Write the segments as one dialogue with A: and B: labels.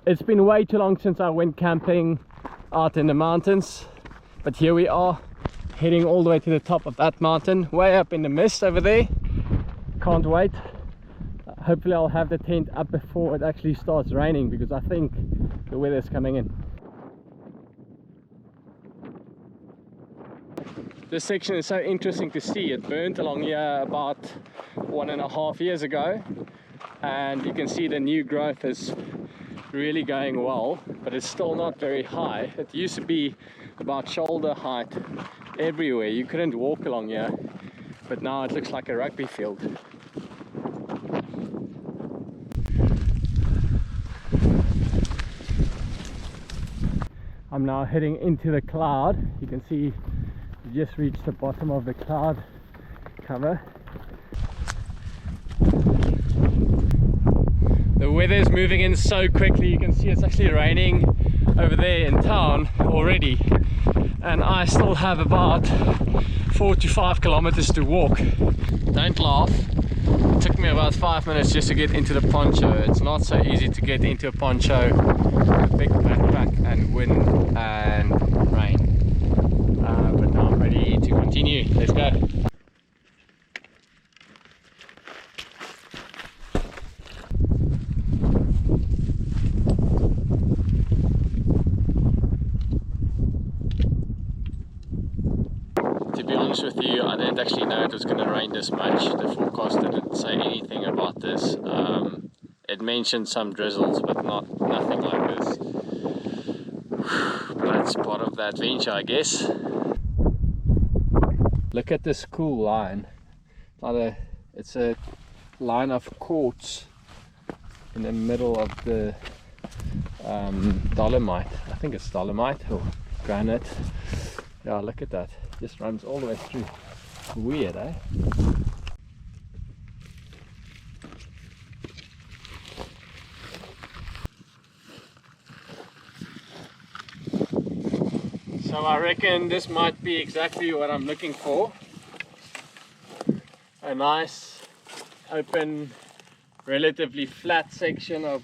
A: It's been way too long since I went camping out in the mountains, but here we are heading all the way to the top of that mountain, way up in the mist over there. Can't wait. Hopefully I'll have the tent up before it actually starts raining, because I think the weather's coming in. This section is so interesting to see. It burnt along here about 1.5 years ago, and you can see the new growth is really going well, but it's still not very high. It used to be about shoulder height everywhere. You couldn't walk along here, but now it looks like a rugby field. I'm now heading into the cloud. You can see we just reached the bottom of the cloud cover. The weather is moving in so quickly. You can see it's actually raining over there in town already, and I still have about 4 to 5 kilometers to walk. Don't laugh. It took me about 5 minutes just to get into the poncho. It's not so easy to get into a poncho with a big backpack and wind and rain. But now I'm ready to continue. Let's go. To be honest with you, I didn't actually know it was going to rain this much. The forecast didn't say anything about this. It mentioned some drizzles, but nothing like this. But that's part of the adventure, I guess. Look at this cool line. It's a line of quartz in the middle of the dolomite. I think it's dolomite or granite. Yeah, look at that. Just runs all the way through. Weird, eh? So I reckon this might be exactly what I'm looking for. A nice, open, relatively flat section of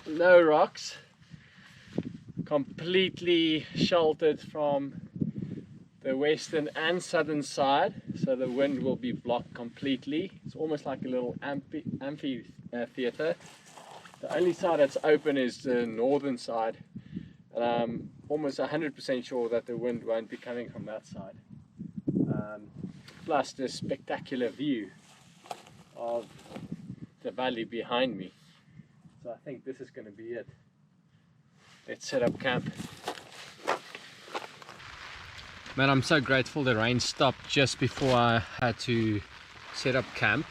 A: no rocks, completely sheltered from the western and southern side, so the wind will be blocked completely. It's almost like a little amphitheater. The only side that's open is the northern side, and I'm almost 100% sure that the wind won't be coming from that side. Plus this spectacular view of the valley behind me. So I think this is going to be it. Let's set up camp. Man, I'm so grateful the rain stopped just before I had to set up camp.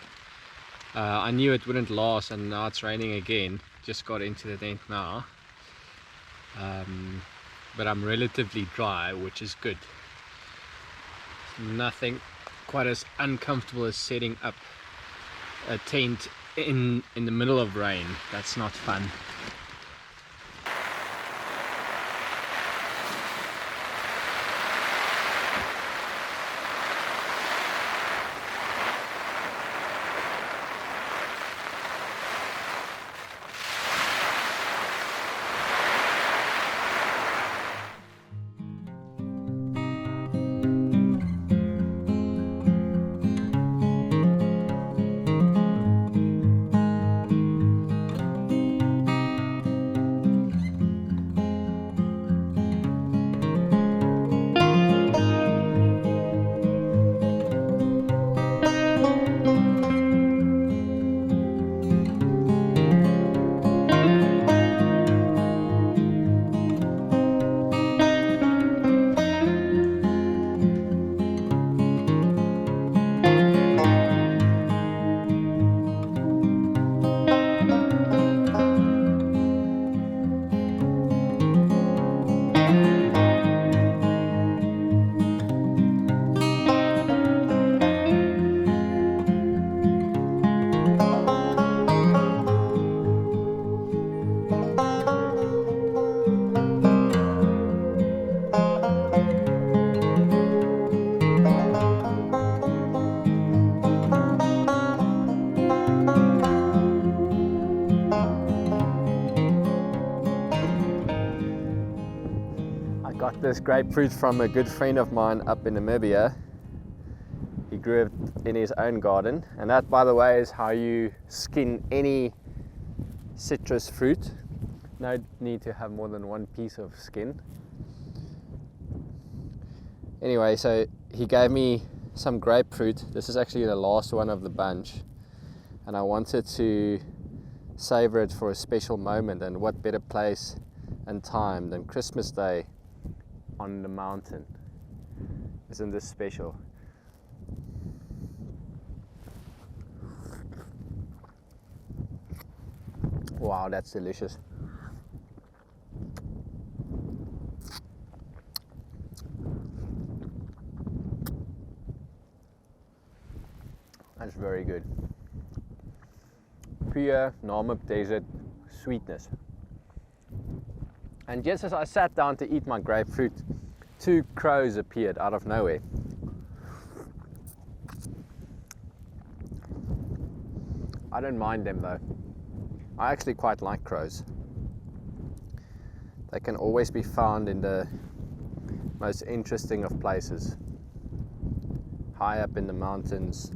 A: I knew it wouldn't last, and now it's raining again. Just got into the tent now. But I'm relatively dry, which is good. Nothing quite as uncomfortable as setting up a tent in the middle of rain. That's not fun. got this grapefruit from a good friend of mine up in Namibia. He grew it in his own garden, and that, by the way, is how you skin any citrus fruit. No need to have more than one piece of skin. Anyway, so he gave me some grapefruit. This is actually the last one of the bunch, and I wanted to savor it for a special moment, and what better place and time than Christmas Day on the mountain. Isn't this special? Wow, that's delicious. That's very good. Pure Namib Desert sweetness. And just as I sat down to eat my grapefruit, 2 crows appeared out of nowhere. I don't mind them though. I actually quite like crows. They can always be found in the most interesting of places. High up in the mountains,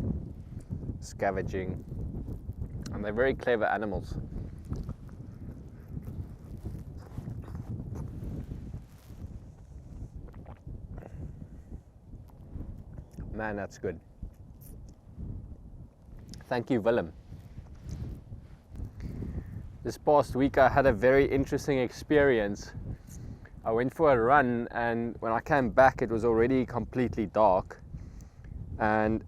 A: scavenging, and they're very clever animals. Man, that's good. Thank you, Willem. This past week I had a very interesting experience. I went for a run, and when I came back it was already completely dark, and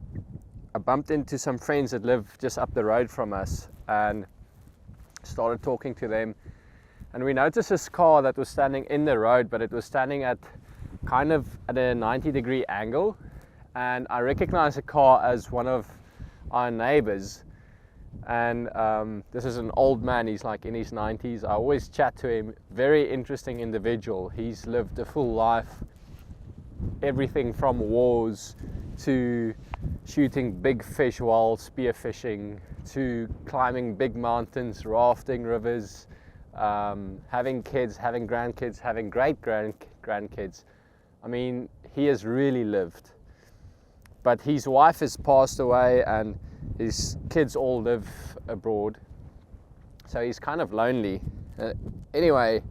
A: I bumped into some friends that live just up the road from us and started talking to them, and we noticed this car that was standing in the road, but it was standing at kind of at a 90-degree angle, and I recognized the car as one of our neighbors. And this is an old man. He's like in his 90s. I always chat to him. Very interesting individual. He's lived a full life, everything from wars to shooting big fish while spearfishing, to climbing big mountains, rafting rivers, having kids, having grandkids, having great-grandkids. I mean, he has really lived. But his wife has passed away, and his kids all live abroad, so he's kind of lonely. Anyway,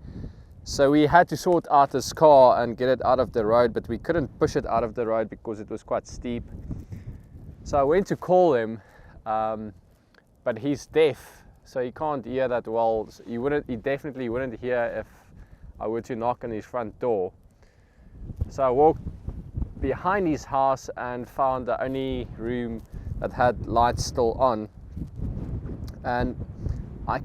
A: so we had to sort out this car and get it out of the road, but we couldn't push it out of the road because it was quite steep. So I went to call him, but he's deaf, so he can't hear that well. He definitely wouldn't hear if I were to knock on his front door. So I walked behind his house and found the only room that had lights still on, and I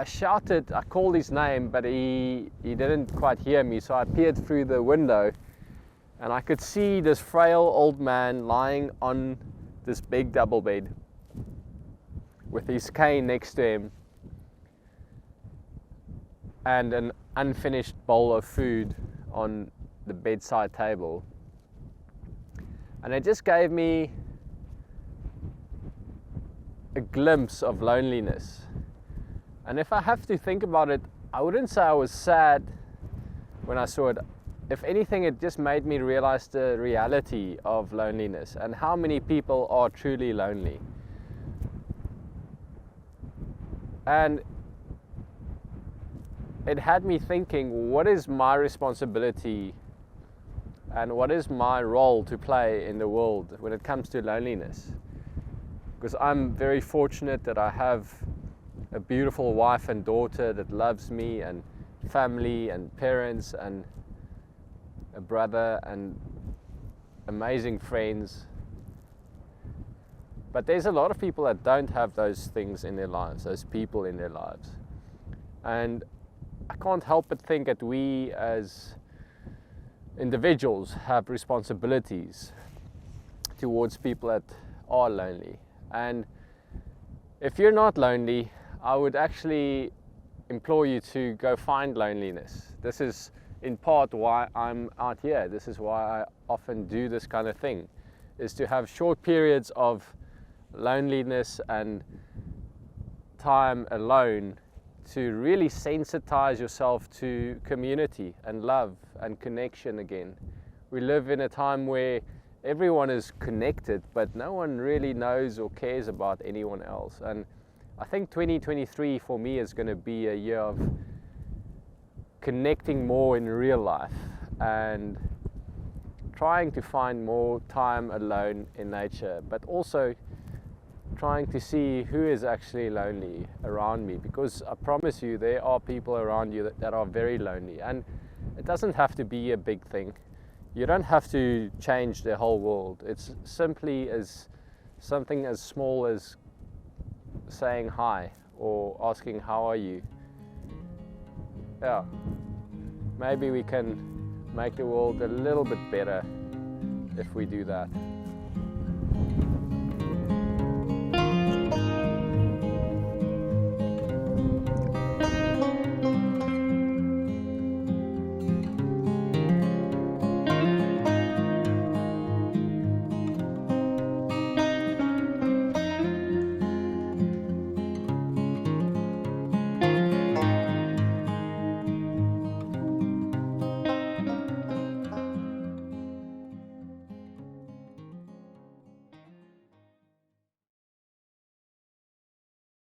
A: shouted, I called his name, but he didn't quite hear me, so I peered through the window and I could see this frail old man lying on this big double bed with his cane next to him and an unfinished bowl of food on the bedside table. And it just gave me a glimpse of loneliness. And if I have to think about it, I wouldn't say I was sad when I saw it. If anything, it just made me realize the reality of loneliness and how many people are truly lonely. And it had me thinking, what is my responsibility and what is my role to play in the world when it comes to loneliness? Because I'm very fortunate that I have a beautiful wife and daughter that loves me, and family and parents and a brother and amazing friends. But there's a lot of people that don't have those things in their lives, those people in their lives. And I can't help but think that we as individuals have responsibilities towards people that are lonely. And if you're not lonely, I would actually implore you to go find loneliness. This is in part why I'm out here. This is why I often do this kind of thing, is to have short periods of loneliness and time alone
B: to really sensitize yourself to community and love and connection again. We live in a time where everyone is connected, but no one really knows or cares about anyone else. And I think 2023 for me is going to be a year of connecting more in real life and trying to find more time alone in nature, but also trying to see who is actually lonely around me, because I promise you there are people around you that are very lonely, and it doesn't have to be a big thing. You don't have to change the whole world. It's simply as something as small as saying hi or asking how are you. Yeah, maybe we can make the world a little bit better if we do that.